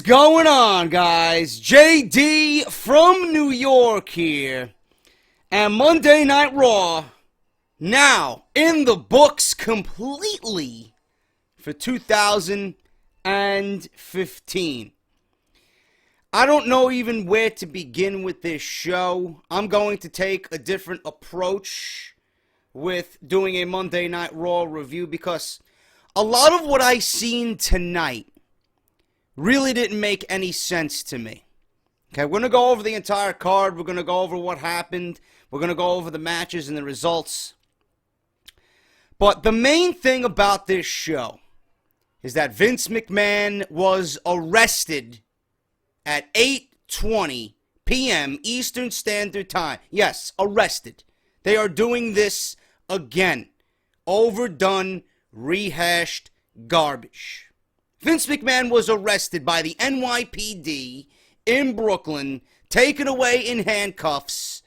is going on, guys? JD from New York here. And Monday Night Raw, now in the books completely for 2015. I don't know even where to begin with this show. I'm going to take a different approach with doing a Monday Night Raw review because a lot of what I seen tonight really didn't make any sense to me. Okay, we're going to go over the entire card. We're going to go over what happened. We're going to go over the matches and the results. But the main thing about this show is that Vince McMahon was arrested at 8:20 p.m. Eastern Standard Time. Yes, arrested. They are doing this again. Overdone, rehashed garbage. Vince McMahon was arrested by the NYPD in Brooklyn, taken away in handcuffs,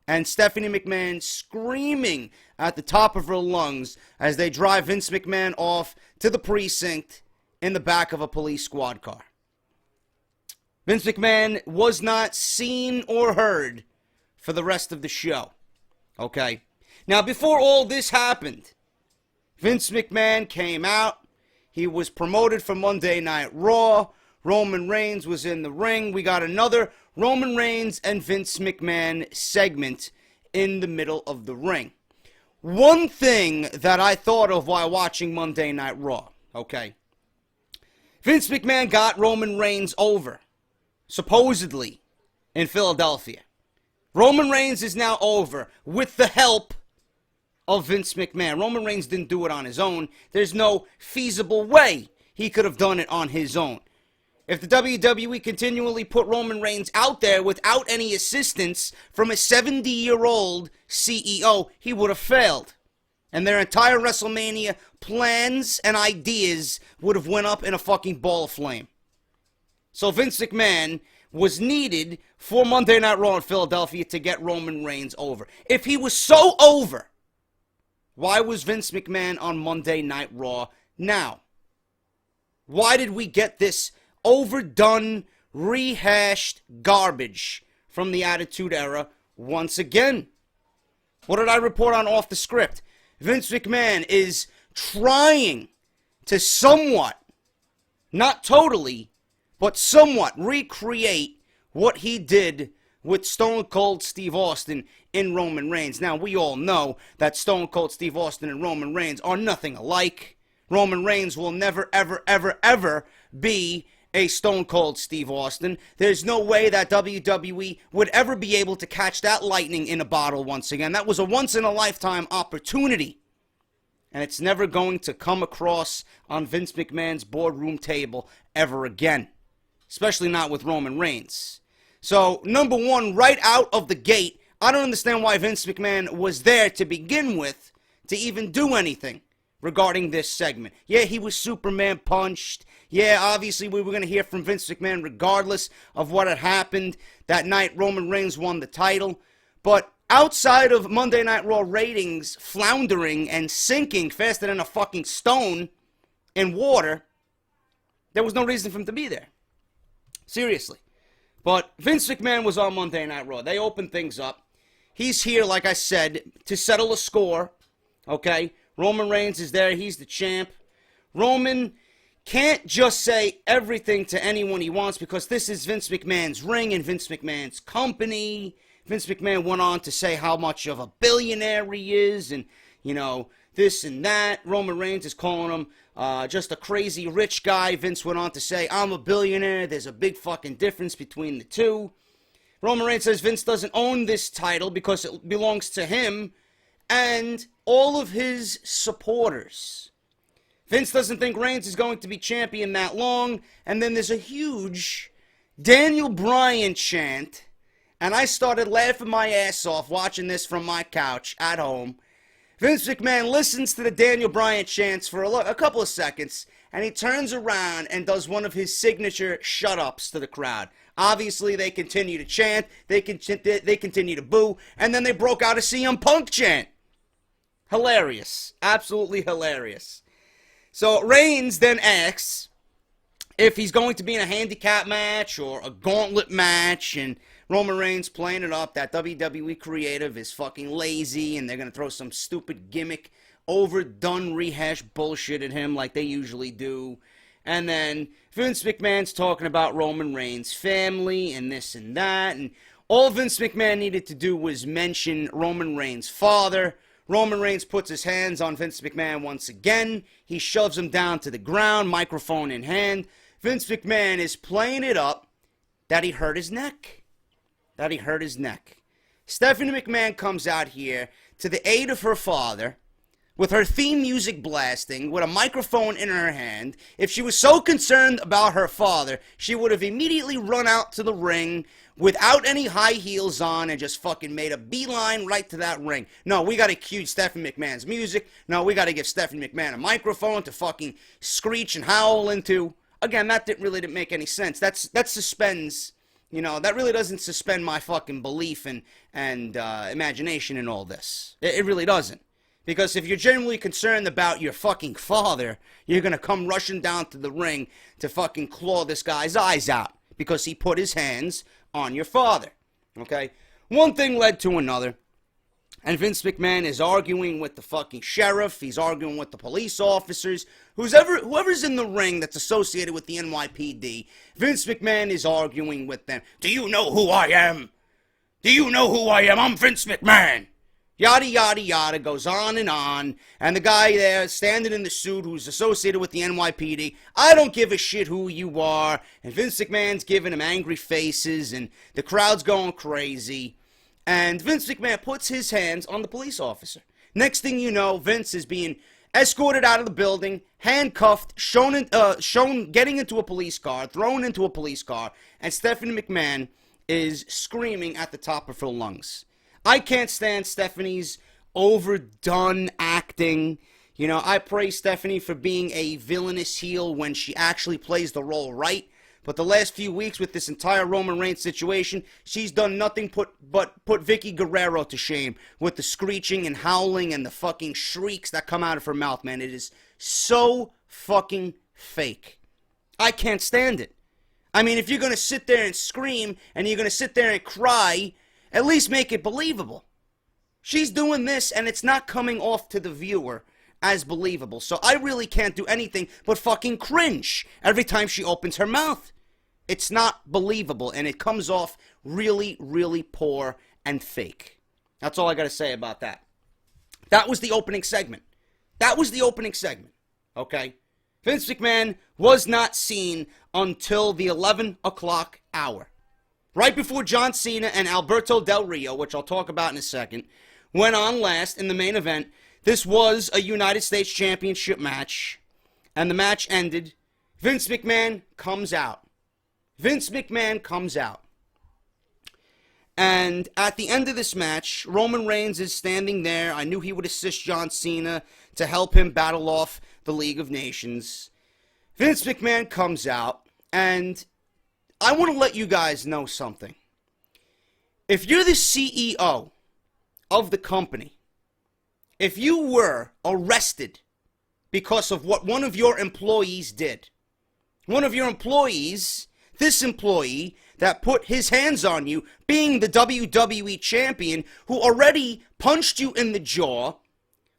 and Stephanie McMahon screaming at the top of her lungs as they drive Vince McMahon off to the precinct in the back of a police squad car. Vince McMahon was not seen or heard for the rest of the show. Okay? Now, before all this happened, Vince McMahon came out. He was promoted for Monday Night Raw. Roman Reigns was in the ring. We got another Roman Reigns and Vince McMahon segment in the middle of the ring. One thing that I thought of while watching Monday Night Raw, okay? Vince McMahon got Roman Reigns over, supposedly, in Philadelphia. Roman Reigns is now over with the help of Vince McMahon. Roman Reigns didn't do it on his own. There's no feasible way he could have done it on his own. If the WWE continually put Roman Reigns out there without any assistance from a 70-year-old CEO, he would have failed. And their entire WrestleMania plans and ideas would have went up in a fucking ball of flame. So Vince McMahon was needed for Monday Night Raw in Philadelphia to get Roman Reigns over. If he was so over, why was Vince McMahon on Monday Night Raw now? Why did we get this overdone, rehashed garbage from the Attitude Era once again? What did I report on Off the Script? Vince McMahon is trying to somewhat, not totally, but somewhat recreate what he did with Stone Cold Steve Austin in Roman Reigns. Now, we all know that Stone Cold Steve Austin and Roman Reigns are nothing alike. Roman Reigns will never, ever, ever, ever be a Stone Cold Steve Austin. There's no way that WWE would ever be able to catch that lightning in a bottle once again. That was a once-in-a-lifetime opportunity. And it's never going to come across on Vince McMahon's boardroom table ever again. Especially not with Roman Reigns. So, number one, right out of the gate, I don't understand why Vince McMahon was there to begin with to even do anything regarding this segment. Yeah, he was Superman punched. Yeah, obviously we were going to hear from Vince McMahon regardless of what had happened. That night, Roman Reigns won the title. But outside of Monday Night Raw ratings floundering and sinking faster than a fucking stone in water, there was no reason for him to be there. Seriously. But Vince McMahon was on Monday Night Raw. They opened things up. He's here, like I said, to settle a score. Okay? Roman Reigns is there. He's the champ. Roman can't just say everything to anyone he wants because this is Vince McMahon's ring and Vince McMahon's company. Vince McMahon went on to say how much of a billionaire he is and, you know, this and that. Roman Reigns is calling him just a crazy rich guy. Vince went on to say, I'm a billionaire. There's a big fucking difference between the two. Roman Reigns says Vince doesn't own this title because it belongs to him and all of his supporters. Vince doesn't think Reigns is going to be champion that long. And then there's a huge Daniel Bryan chant. And I started laughing my ass off watching this from my couch at home. Vince McMahon listens to the Daniel Bryan chants for a couple of seconds, and he turns around and does one of his signature shut-ups to the crowd. Obviously, they continue to chant, they continue to boo, and then they broke out a CM Punk chant. Hilarious. Absolutely hilarious. So Reigns then asks if he's going to be in a handicap match or a gauntlet match, and Roman Reigns playing it up that WWE creative is fucking lazy and they're going to throw some stupid gimmick, overdone rehash bullshit at him like they usually do. And then Vince McMahon's talking about Roman Reigns' family and this and that, and all Vince McMahon needed to do was mention Roman Reigns' father. Roman Reigns puts his hands on Vince McMahon once again. He shoves him down to the ground, microphone in hand. Vince McMahon is playing it up that he hurt his neck. Stephanie McMahon comes out here to the aid of her father with her theme music blasting, with a microphone in her hand. If she was so concerned about her father, she would have immediately run out to the ring without any high heels on and just fucking made a beeline right to that ring. No, we gotta cue Stephanie McMahon's music. No, we gotta give Stephanie McMahon a microphone to fucking screech and howl into. Again, that really didn't make any sense. That suspends, that really doesn't suspend my fucking belief and imagination in all this. It really doesn't. Because if you're genuinely concerned about your fucking father, you're going to come rushing down to the ring to fucking claw this guy's eyes out because he put his hands on your father. Okay? One thing led to another. And Vince McMahon is arguing with the fucking sheriff. He's arguing with the police officers. Whoever's in the ring that's associated with the NYPD, Vince McMahon is arguing with them. Do you know who I am? Do you know who I am? I'm Vince McMahon. Yada, yada, yada, goes on. And the guy there standing in the suit who's associated with the NYPD, I don't give a shit who you are. And Vince McMahon's giving him angry faces, and the crowd's going crazy. And Vince McMahon puts his hands on the police officer. Next thing you know, Vince is being escorted out of the building, handcuffed, shown getting into a police car, thrown into a police car, and Stephanie McMahon is screaming at the top of her lungs. I can't stand Stephanie's overdone acting. I praise Stephanie for being a villainous heel when she actually plays the role right. But the last few weeks with this entire Roman Reigns situation, she's done nothing but put Vicky Guerrero to shame with the screeching and howling and the fucking shrieks that come out of her mouth, man. It is so fucking fake. I can't stand it. I mean, if you're going to sit there and scream and you're going to sit there and cry, at least make it believable. She's doing this and it's not coming off to the viewer as believable. So I really can't do anything but fucking cringe every time she opens her mouth. It's not believable and it comes off really, really poor and fake. That's all I gotta say about that. That was the opening segment. Okay? Vince McMahon was not seen until the 11 o'clock hour. Right before John Cena and Alberto Del Rio, which I'll talk about in a second, went on last in the main event. This was a United States Championship match, and the match ended. Vince McMahon comes out. And at the end of this match, Roman Reigns is standing there. I knew he would assist John Cena to help him battle off the League of Nations. Vince McMahon comes out, and I want to let you guys know something. If you're the CEO of the company, if you were arrested because of what one of your employees did, this employee that put his hands on you, being the WWE champion, who already punched you in the jaw,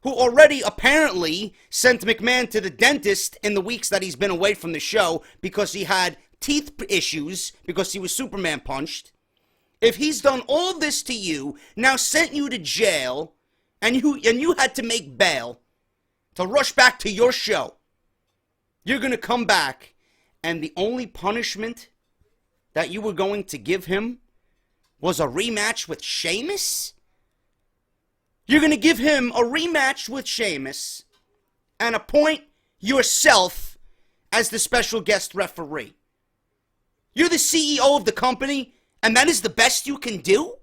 who already apparently sent McMahon to the dentist in the weeks that he's been away from the show because he had teeth issues because he was Superman punched. If he's done all this to you, now sent you to jail, and you had to make bail to rush back to your show, you're going to come back, and the only punishment that you were going to give him was a rematch with Sheamus? You're going to give him a rematch with Sheamus and appoint yourself as the special guest referee. You're the CEO of the company, and that is the best you can do?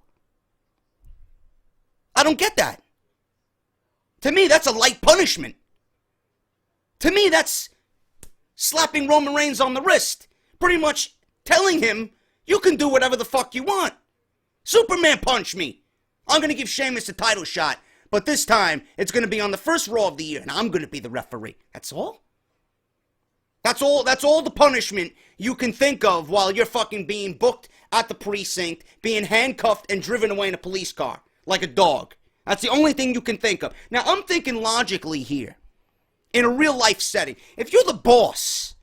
I don't get that. To me, that's a light punishment. To me, that's slapping Roman Reigns on the wrist. Pretty much telling him, you can do whatever the fuck you want. Superman punch me. I'm going to give Sheamus a title shot, but this time, it's going to be on the first Raw of the year, and I'm going to be the referee. That's all? That's all the punishment you can think of while you're fucking being booked at the precinct, being handcuffed and driven away in a police car like a dog. That's the only thing you can think of. Now, I'm thinking logically here. In a real life setting, if you're the boss,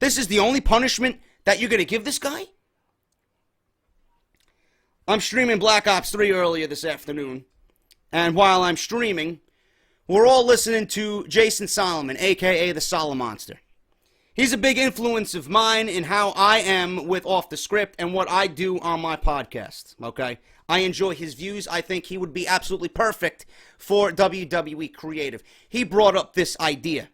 this is the only punishment that you're going to give this guy? I'm streaming Black Ops 3 earlier this afternoon. And while I'm streaming, we're all listening to Jason Solomon, a.k.a. the Solomonster. He's a big influence of mine in how I am with Off The Script and what I do on my podcast, okay? I enjoy his views. I think he would be absolutely perfect for WWE Creative. He brought up this idea.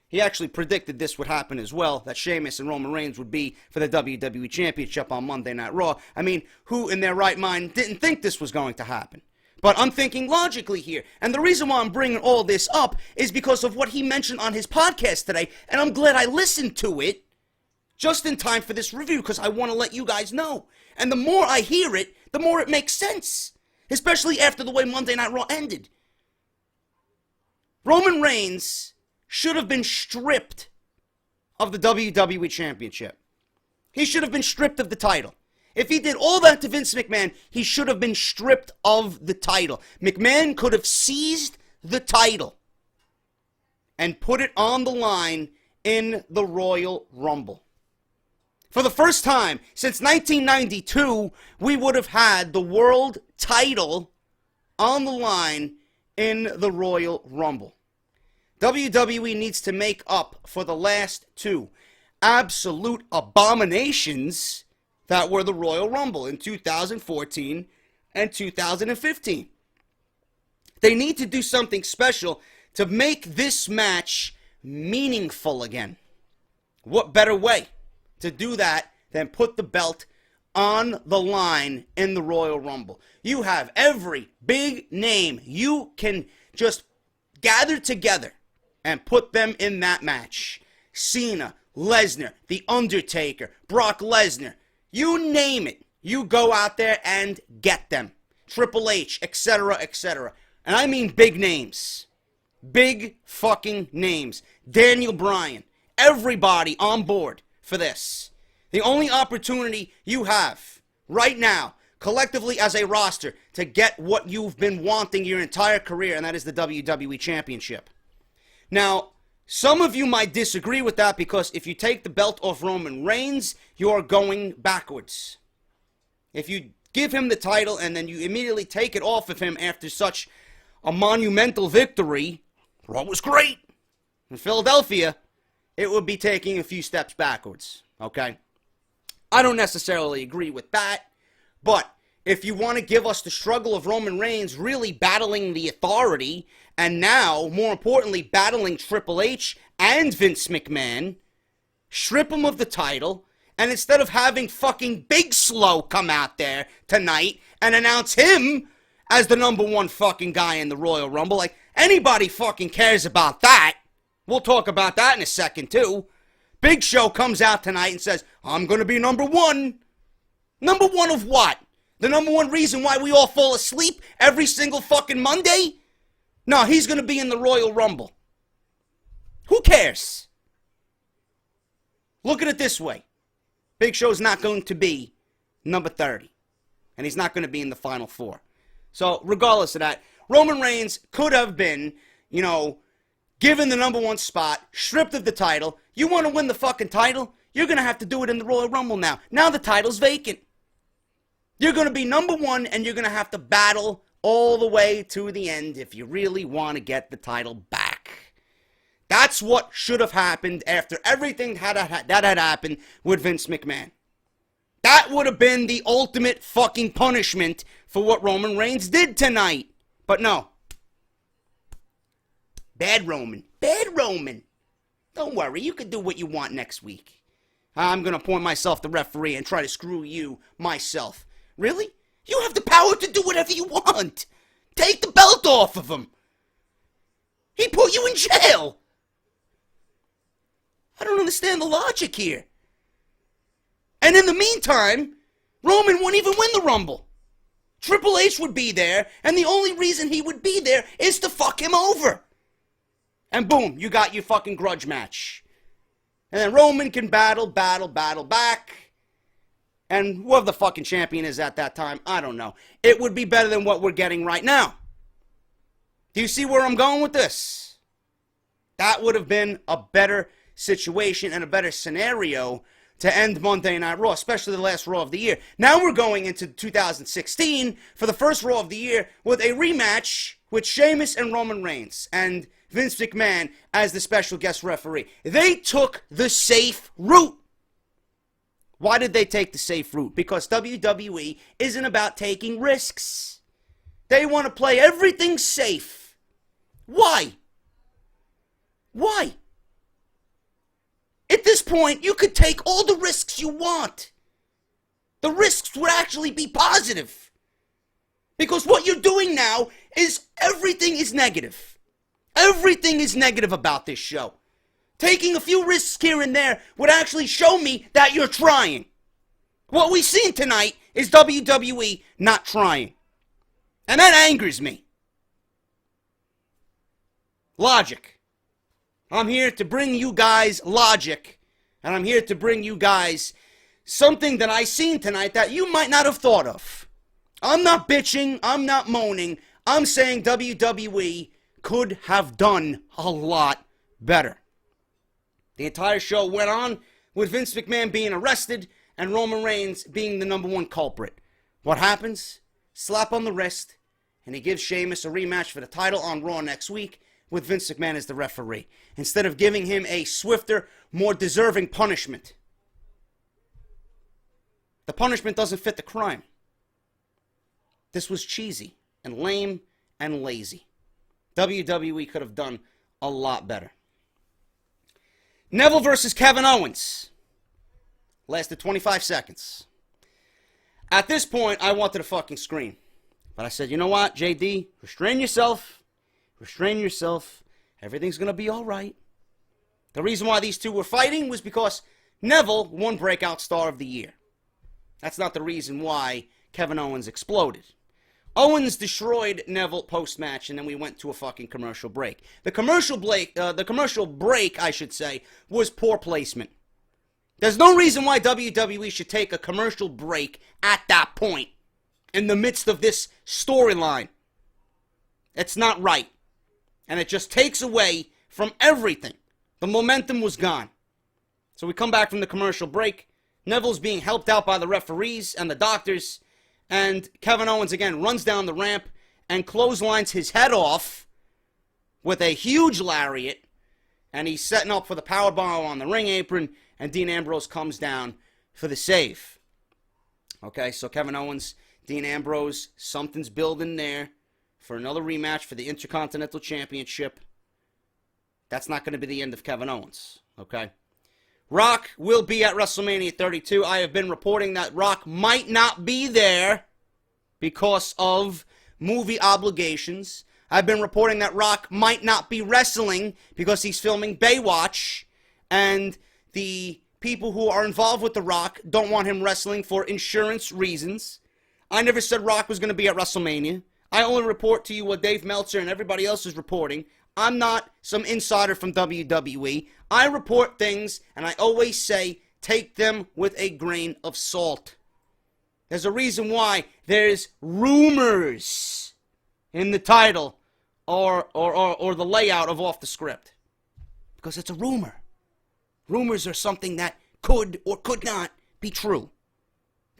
He actually predicted this would happen as well, that Sheamus and Roman Reigns would be for the WWE Championship on Monday Night Raw. I mean, who in their right mind didn't think this was going to happen? But I'm thinking logically here. And the reason why I'm bringing all this up is because of what he mentioned on his podcast today. And I'm glad I listened to it just in time for this review because I want to let you guys know. And the more I hear it, the more it makes sense. Especially after the way Monday Night Raw ended. Roman Reigns should have been stripped of the WWE Championship. He should have been stripped of the title. If he did all that to Vince McMahon, he should have been stripped of the title. McMahon could have seized the title and put it on the line in the Royal Rumble. For the first time since 1992, we would have had the world title on the line in the Royal Rumble. WWE needs to make up for the last two absolute abominations that were the Royal Rumble in 2014 and 2015. They need to do something special to make this match meaningful again. What better way to do that than put the belt on the line in the Royal Rumble? You have every big name you can just gather together and put them in that match. Cena, Lesnar, The Undertaker, Brock Lesnar. You name it. You go out there and get them. Triple H, etc., etc. And I mean big names. Big fucking names. Daniel Bryan. Everybody on board for this. The only opportunity you have right now, collectively as a roster, to get what you've been wanting your entire career, and that is the WWE Championship. Now, some of you might disagree with that because if you take the belt off Roman Reigns, you're going backwards. If you give him the title and then you immediately take it off of him after such a monumental victory, Raw was great in Philadelphia, it would be taking a few steps backwards, okay? I don't necessarily agree with that, but if you want to give us the struggle of Roman Reigns really battling the authority, and now, more importantly, battling Triple H and Vince McMahon, strip him of the title, and instead of having fucking Big Slow come out there tonight and announce him as the number one fucking guy in the Royal Rumble, like, anybody fucking cares about that. We'll talk about that in a second, too. Big Show comes out tonight and says, I'm going to be number one. Number one of what? The number one reason why we all fall asleep every single fucking Monday? No, he's going to be in the Royal Rumble. Who cares? Look at it this way. Big Show's not going to be number 30. And he's not going to be in the Final Four. So, regardless of that, Roman Reigns could have been, given the number one spot, stripped of the title. You want to win the fucking title? You're going to have to do it in the Royal Rumble now. Now the title's vacant. You're going to be number one, and you're going to have to battle all the way to the end if you really want to get the title back. That's what should have happened after everything that had happened with Vince McMahon. That would have been the ultimate fucking punishment for what Roman Reigns did tonight. But no. Bad Roman. Bad Roman. Don't worry, you can do what you want next week. I'm going to appoint myself the referee and try to screw you myself. Really? You have the power to do whatever you want. Take the belt off of him. He put you in jail. I don't understand the logic here. And in the meantime, Roman wouldn't even win the Rumble. Triple H would be there, and the only reason he would be there is to fuck him over. And boom, you got your fucking grudge match. And then Roman can battle back. And whoever the fucking champion is at that time, I don't know. It would be better than what we're getting right now. Do you see where I'm going with this? That would have been a better situation and a better scenario to end Monday Night Raw, especially the last Raw of the year. Now we're going into 2016 for the first Raw of the year with a rematch with Sheamus and Roman Reigns and Vince McMahon as the special guest referee. They took the safe route. Why did they take the safe route? Because WWE isn't about taking risks. They want to play everything safe. Why? Why? At this point, you could take all the risks you want. The risks would actually be positive. Because what you're doing now is everything is negative. Everything is negative about this show. Taking a few risks here and there would actually show me that you're trying. What we've seen tonight is WWE not trying. And that angers me. Logic. I'm here to bring you guys logic. And I'm here to bring you guys something that I seen tonight that you might not have thought of. I'm not bitching. I'm not moaning. I'm saying WWE could have done a lot better. The entire show went on with Vince McMahon being arrested and Roman Reigns being the number one culprit. What happens? Slap on the wrist, and he gives Sheamus a rematch for the title on Raw next week with Vince McMahon as the referee, instead of giving him a swifter, more deserving punishment. The punishment doesn't fit the crime. This was cheesy and lame and lazy. WWE could have done a lot better. Neville versus Kevin Owens. Lasted 25 seconds. At this point, I wanted to fucking scream. But I said, you know what, JD? Restrain yourself. Restrain yourself. Everything's going to be all right. The reason why these two were fighting was because Neville won Breakout Star of the Year. That's not the reason why Kevin Owens exploded. Owens destroyed Neville post-match, and then we went to a fucking commercial break. The commercial break, I should say, was poor placement. There's no reason why WWE should take a commercial break at that point, in the midst of this storyline. It's not right. And it just takes away from everything. The momentum was gone. So we come back from the commercial break. Neville's being helped out by the referees and the doctors. And Kevin Owens again runs down the ramp and clotheslines his head off with a huge lariat. And he's setting up for the powerbomb on the ring apron. And Dean Ambrose comes down for the save. Okay, so Kevin Owens, Dean Ambrose, something's building there for another rematch for the Intercontinental Championship. That's not going to be the end of Kevin Owens. Okay. Rock will be at WrestleMania 32. I have been reporting that Rock might not be there because of movie obligations. I've been reporting that Rock might not be wrestling because he's filming Baywatch, and the people who are involved with The Rock don't want him wrestling for insurance reasons. I never said Rock was going to be at WrestleMania. I only report to you what Dave Meltzer and everybody else is reporting. I'm not some insider from WWE. I report things, and I always say, take them with a grain of salt. There's a reason why there's rumors in the title or the layout of Off the Script. Because it's a rumor. Rumors are something that could or could not be true.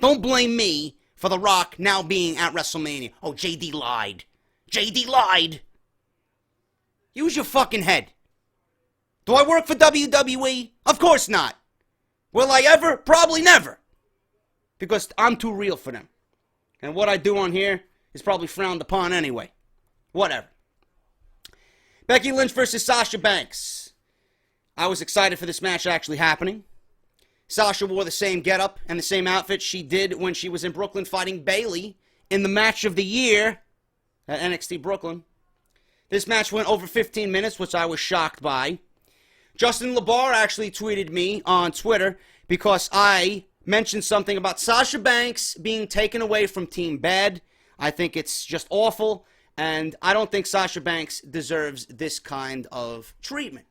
Don't blame me for The Rock now being at WrestleMania. Oh, JD lied. JD lied. Use your fucking head. Do I work for WWE? Of course not. Will I ever? Probably never. Because I'm too real for them. And what I do on here is probably frowned upon anyway. Whatever. Becky Lynch versus Sasha Banks. I was excited for this match actually happening. Sasha wore the same getup and the same outfit she did when she was in Brooklyn fighting Bayley in the match of the year at NXT Brooklyn. This match went over 15 minutes, which I was shocked by. Justin LeBar actually tweeted me on Twitter because I mentioned something about Sasha Banks being taken away from Team Bad. I think it's just awful, and I don't think Sasha Banks deserves this kind of treatment.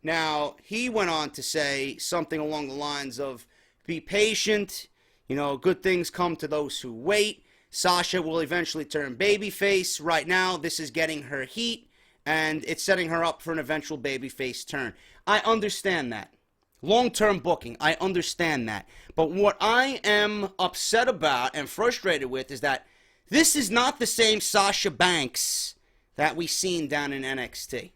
Now, he went on to say something along the lines of, be patient, good things come to those who wait. Sasha will eventually turn babyface. Right now, this is getting her heat, and it's setting her up for an eventual babyface turn. I understand that. Long-term booking, I understand that. But what I am upset about and frustrated with is that this is not the same Sasha Banks that we seen down in NXT.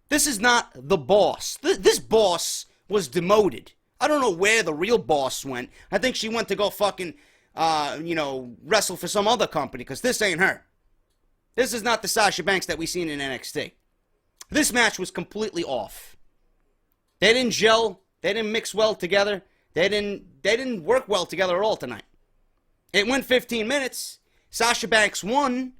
This is not the boss. This boss was demoted. I don't know where the real boss went. I think she went to go fucking, wrestle for some other company, because this ain't her. This is not the Sasha Banks that we seen in NXT. This match was completely off. They didn't gel. They didn't mix well together. They didn't work well together at all tonight. It went 15 minutes. Sasha Banks won,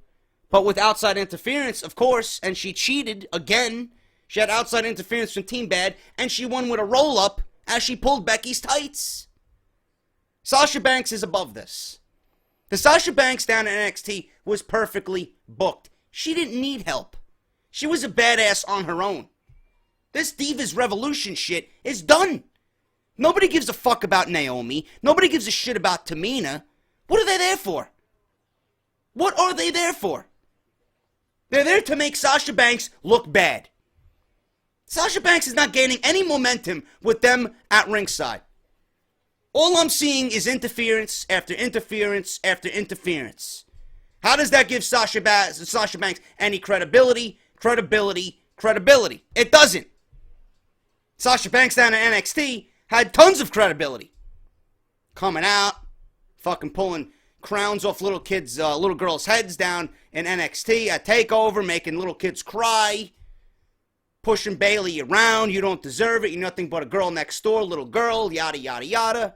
but with outside interference, of course, and she cheated again. She had outside interference from Team Bad, and she won with a roll-up as she pulled Becky's tights. Sasha Banks is above this. The Sasha Banks down in NXT was perfectly booked. She didn't need help. She was a badass on her own. This Divas Revolution shit is done. Nobody gives a fuck about Naomi. Nobody gives a shit about Tamina. What are they there for? What are they there for? They're there to make Sasha Banks look bad. Sasha Banks is not gaining any momentum with them at ringside. All I'm seeing is interference after interference after interference. How does that give Sasha Banks any credibility? Credibility. It doesn't. Sasha Banks down in NXT had tons of credibility. Coming out, fucking pulling crowns off little girls' heads down in NXT at TakeOver, making little kids cry, pushing Bayley around. You don't deserve it. You're nothing but a girl next door, little girl, yada, yada, yada.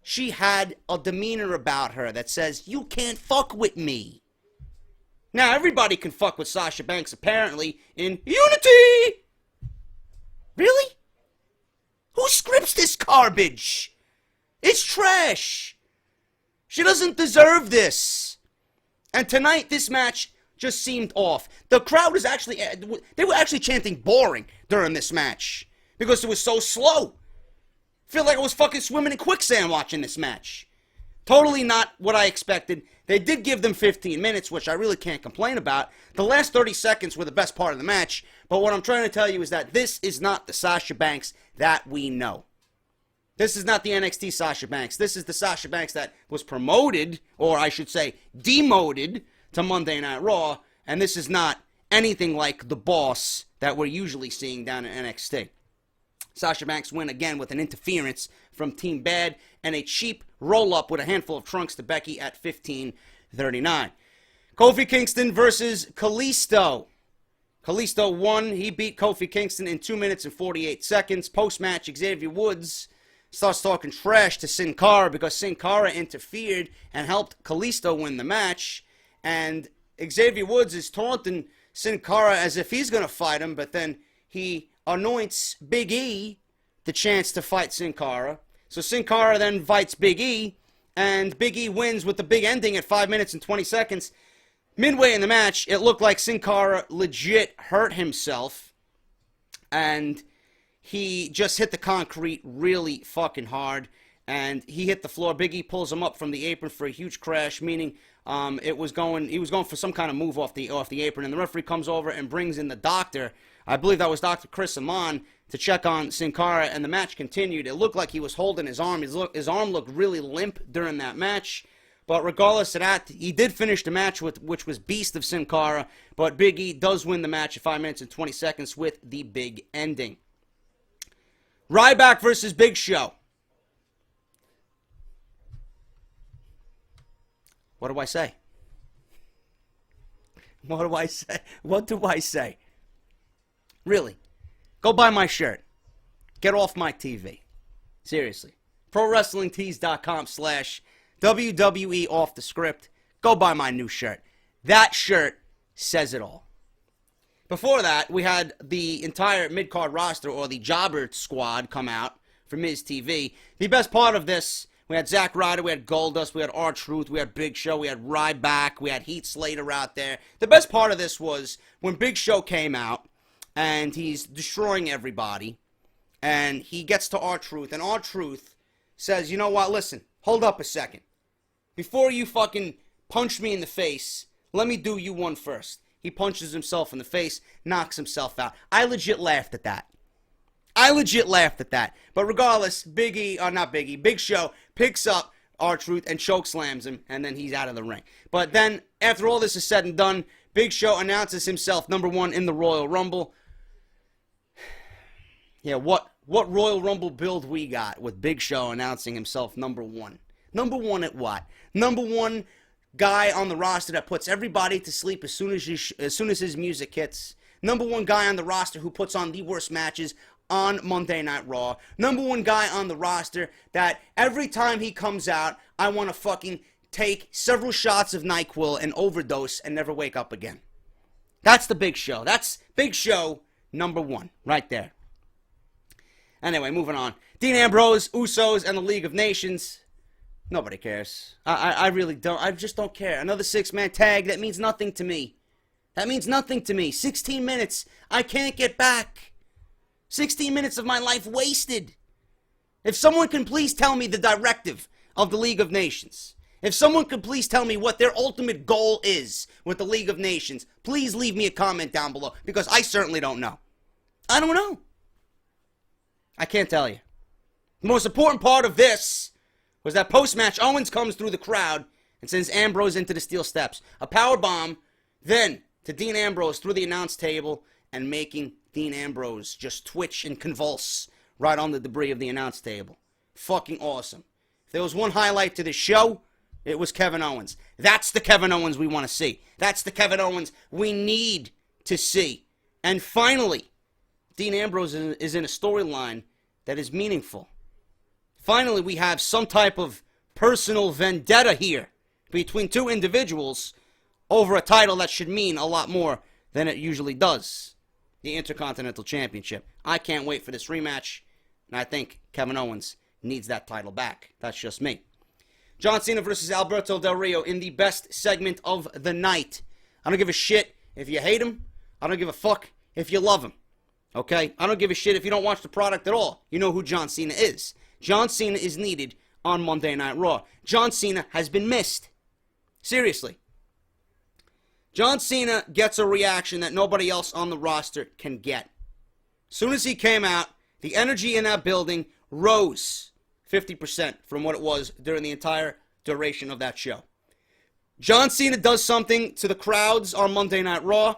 She had a demeanor about her that says, you can't fuck with me. Now, everybody can fuck with Sasha Banks, apparently, in Unity. Really? Who scripts this garbage? It's trash. She doesn't deserve this. And tonight, this match just seemed off. The crowd was actually, they were actually chanting boring during this match because it was so slow. I feel like I was fucking swimming in quicksand watching this match. Totally not what I expected. They did give them 15 minutes, which I really can't complain about. The last 30 seconds were the best part of the match. But what I'm trying to tell you is that this is not the Sasha Banks that we know. This is not the NXT Sasha Banks. This is the Sasha Banks that was promoted, or I should say demoted, to Monday Night Raw. And this is not anything like the boss that we're usually seeing down in NXT. Sasha Banks win again with an interference from Team Bad and a cheap roll-up with a handful of trunks to Becky at 15:39. Kofi Kingston versus Kalisto. Kalisto won. He beat Kofi Kingston in 2 minutes and 48 seconds. Post-match, Xavier Woods starts talking trash to Sin Cara because Sin Cara interfered and helped Kalisto win the match. And Xavier Woods is taunting Sin Cara as if he's going to fight him, but then he anoints Big E the chance to fight Sin Cara. So Sin Cara then fights Big E, and Big E wins with the big ending at 5 minutes and 20 seconds. Midway in the match, it looked like Sin Cara legit hurt himself, and he just hit the concrete really fucking hard, and he hit the floor. Big E pulls him up from the apron for a huge crash, meaning he was going for some kind of move off the apron, and the referee comes over and brings in the doctor. I believe that was Dr. Chris Amon to check on Sin Cara, and the match continued. It looked like he was holding his arm. His arm looked really limp during that match. But regardless of that, he did finish the match, which was Beast of Sin Cara. But Big E does win the match at 5 minutes and 20 seconds with the big ending. Ryback versus Big Show. What do I say? What do I say? What do I say? Really. Go buy my shirt. Get off my TV. Seriously. ProWrestlingTees.com/WWE Off The Script. Go buy my new shirt. That shirt says it all. Before that, we had the entire mid-card roster, or the Jobber Squad, come out for Miz TV. The best part of this, we had Zack Ryder, we had Goldust, we had R-Truth, we had Big Show, we had Ryback, we had Heath Slater out there. The best part of this was when Big Show came out, and he's destroying everybody. And he gets to R-Truth, and R-Truth says, you know what, listen, hold up a second. Before you fucking punch me in the face, let me do you one first. He punches himself in the face, knocks himself out. I legit laughed at that. But regardless, Big Show picks up R-Truth and chokeslams him, and then he's out of the ring. But then, after all this is said and done, Big Show announces himself #1 in the Royal Rumble. Yeah, what Royal Rumble build we got with Big Show announcing himself #1? #1 at what? #1 guy on the roster that puts everybody to sleep as soon as his music hits. #1 guy on the roster who puts on the worst matches on Monday Night Raw. #1 guy on the roster that every time he comes out, I want to fucking take several shots of NyQuil and overdose and never wake up again. That's the Big Show. That's Big Show #1 right there. Anyway, moving on. Dean Ambrose, Usos, and the League of Nations. Nobody cares. I really don't. I just don't care. Another 6-man tag, that means nothing to me. 16 minutes. I can't get back. 16 minutes of my life wasted. If someone can please tell me the directive of the League of Nations. If someone could please tell me what their ultimate goal is with the League of Nations, please leave me a comment down below, because I certainly don't know. I don't know. I can't tell you. The most important part of this was that post-match, Owens comes through the crowd and sends Ambrose into the steel steps. A power bomb, then to Dean Ambrose through the announce table, and making Dean Ambrose just twitch and convulse right on the debris of the announce table. Fucking awesome. If there was one highlight to this show, it was Kevin Owens. That's the Kevin Owens we want to see. That's the Kevin Owens we need to see. And finally, Dean Ambrose is in a storyline that is meaningful. Finally, we have some type of personal vendetta here between two individuals over a title that should mean a lot more than it usually does. The Intercontinental Championship. I can't wait for this rematch, and I think Kevin Owens needs that title back. That's just me. John Cena versus Alberto Del Rio in the best segment of the night. I don't give a shit if you hate him. I don't give a fuck if you love him. Okay? I don't give a shit if you don't watch the product at all. You know who John Cena is. John Cena is needed on Monday Night Raw. John Cena has been missed. Seriously. John Cena gets a reaction that nobody else on the roster can get. As soon as he came out, the energy in that building rose 50% from what it was during the entire duration of that show. John Cena does something to the crowds on Monday Night Raw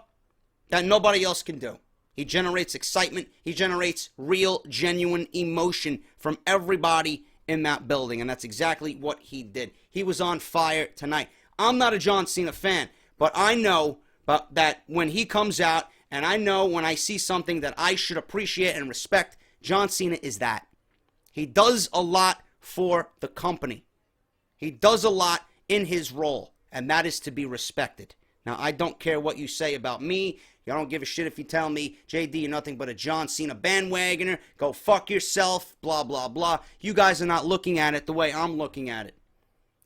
that nobody else can do. He generates excitement. He generates real, genuine emotion from everybody in that building. And that's exactly what he did. He was on fire tonight. I'm not a John Cena fan, but I know that when he comes out, and I know when I see something that I should appreciate and respect, John Cena is that. He does a lot for the company. He does a lot in his role, and that is to be respected. Now, I don't care what you say about me. I don't give a shit if you tell me, JD, you're nothing but a John Cena bandwagoner. Go fuck yourself, blah, blah, blah. You guys are not looking at it the way I'm looking at it.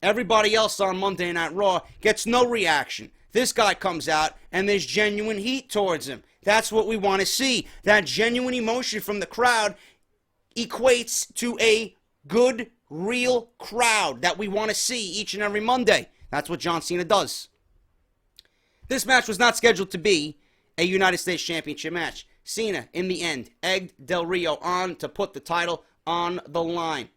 Everybody else on Monday Night Raw gets no reaction. This guy comes out, and there's genuine heat towards him. That's what we want to see. That genuine emotion from the crowd equates to a good, real crowd that we want to see each and every Monday. That's what John Cena does. This match was not scheduled to be a United States Championship match. Cena, in the end, egged Del Rio on to put the title on the line.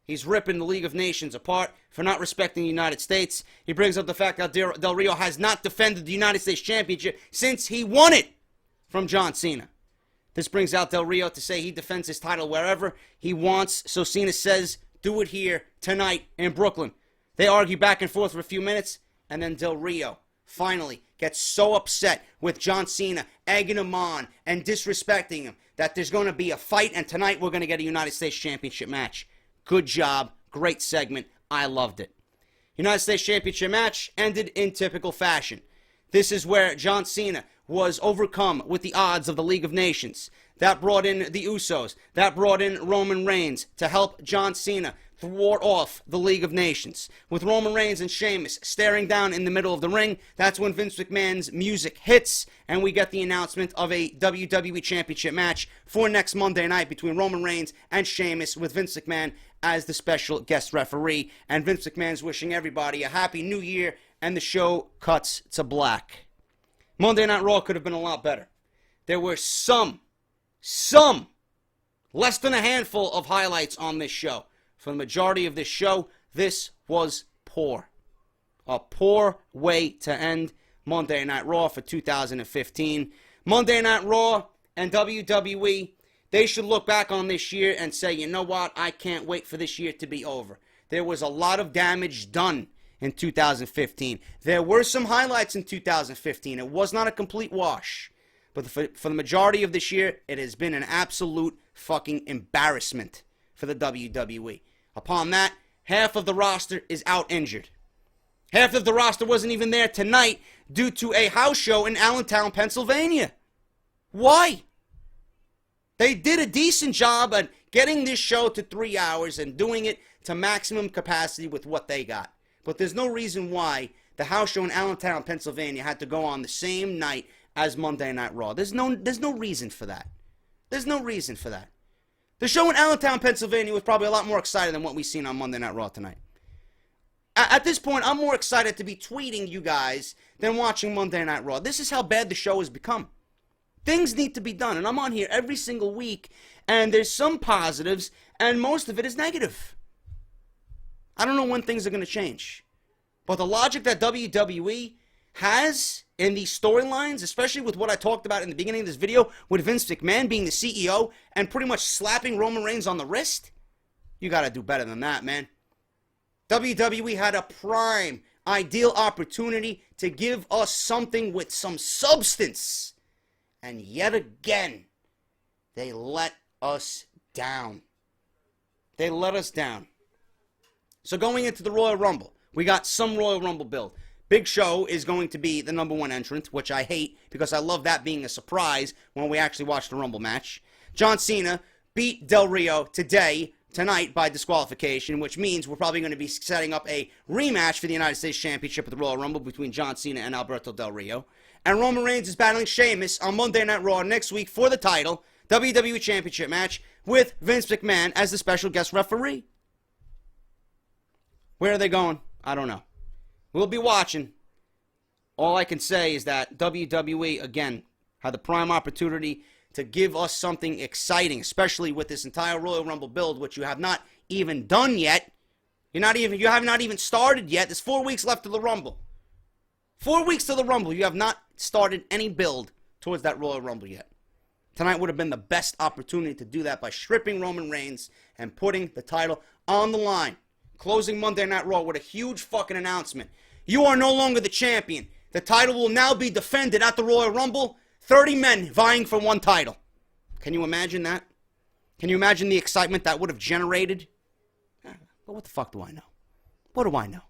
He's ripping the League of Nations apart for not respecting the United States. He brings up the fact that Del Rio has not defended the United States Championship since he won it from John Cena. This brings out Del Rio to say he defends his title wherever he wants. So Cena says, do it here tonight in Brooklyn. They argue back and forth for a few minutes, and then Del Rio finally gets so upset with John Cena egging him on and disrespecting him that there's going to be a fight, and tonight we're going to get a United States Championship match. Good job. Great segment. I loved it. United States Championship match ended in typical fashion. This is where John Cena was overcome with the odds of the League of Nations. That brought in the Usos. That brought in Roman Reigns to help John Cena thwart off the League of Nations. With Roman Reigns and Sheamus staring down in the middle of the ring, that's when Vince McMahon's music hits, and we get the announcement of a WWE Championship match for next Monday night between Roman Reigns and Sheamus, with Vince McMahon as the special guest referee. And Vince McMahon's wishing everybody a happy new year, and the show cuts to black. Monday Night Raw could have been a lot better. There were some, less than a handful of highlights on this show. For the majority of this show, this was poor. A poor way to end Monday Night Raw for 2015. Monday Night Raw and WWE, they should look back on this year and say, you know what, I can't wait for this year to be over. There was a lot of damage done in 2015. There were some highlights in 2015. It was not a complete wash. But for the majority of this year, it has been an absolute fucking embarrassment for the WWE. Upon that, half of the roster is out injured. Half of the roster wasn't even there tonight due to a house show in Allentown, Pennsylvania. Why? They did a decent job at getting this show to 3 hours and doing it to maximum capacity with what they got. But there's no reason why the house show in Allentown, Pennsylvania had to go on the same night as Monday Night Raw. There's no reason for that. There's no reason for that. The show in Allentown, Pennsylvania was probably a lot more exciting than what we've seen on Monday Night Raw tonight. At this point, I'm more excited to be tweeting you guys than watching Monday Night Raw. This is how bad the show has become. Things need to be done, and I'm on here every single week, and there's some positives, and most of it is negative. I don't know when things are going to change. But the logic that WWE has in these storylines, especially with what I talked about in the beginning of this video, with Vince McMahon being the CEO and pretty much slapping Roman Reigns on the wrist, you got to do better than that, man. WWE had a prime, ideal opportunity to give us something with some substance. And yet again, they let us down. They let us down. So going into the Royal Rumble, we got some Royal Rumble build. Big Show is going to be the #1 entrant, which I hate because I love that being a surprise when we actually watch the Rumble match. John Cena beat Del Rio tonight by disqualification, which means we're probably going to be setting up a rematch for the United States Championship at the Royal Rumble between John Cena and Alberto Del Rio. And Roman Reigns is battling Sheamus on Monday Night Raw next week for the title, WWE Championship match, with Vince McMahon as the special guest referee. Where are they going? I don't know. We'll be watching. All I can say is that WWE, again, had the prime opportunity to give us something exciting, especially with this entire Royal Rumble build, which you have not even done yet. You have not even started yet. There's 4 weeks left to the Rumble. 4 weeks to the Rumble. You have not started any build towards that Royal Rumble yet. Tonight would have been the best opportunity to do that by stripping Roman Reigns and putting the title on the line. Closing Monday Night Raw with a huge fucking announcement. You are no longer the champion. The title will now be defended at the Royal Rumble. 30 men vying for one title. Can you imagine that? Can you imagine the excitement that would have generated? But what the fuck do I know? What do I know?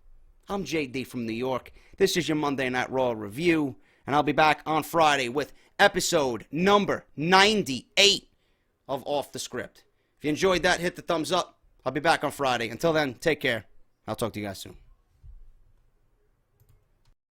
I'm JD from New York. This is your Monday Night Raw review. And I'll be back on Friday with episode number 98 of Off The Script. If you enjoyed that, hit the thumbs up. I'll be back on Friday. Until then, take care. I'll talk to you guys soon.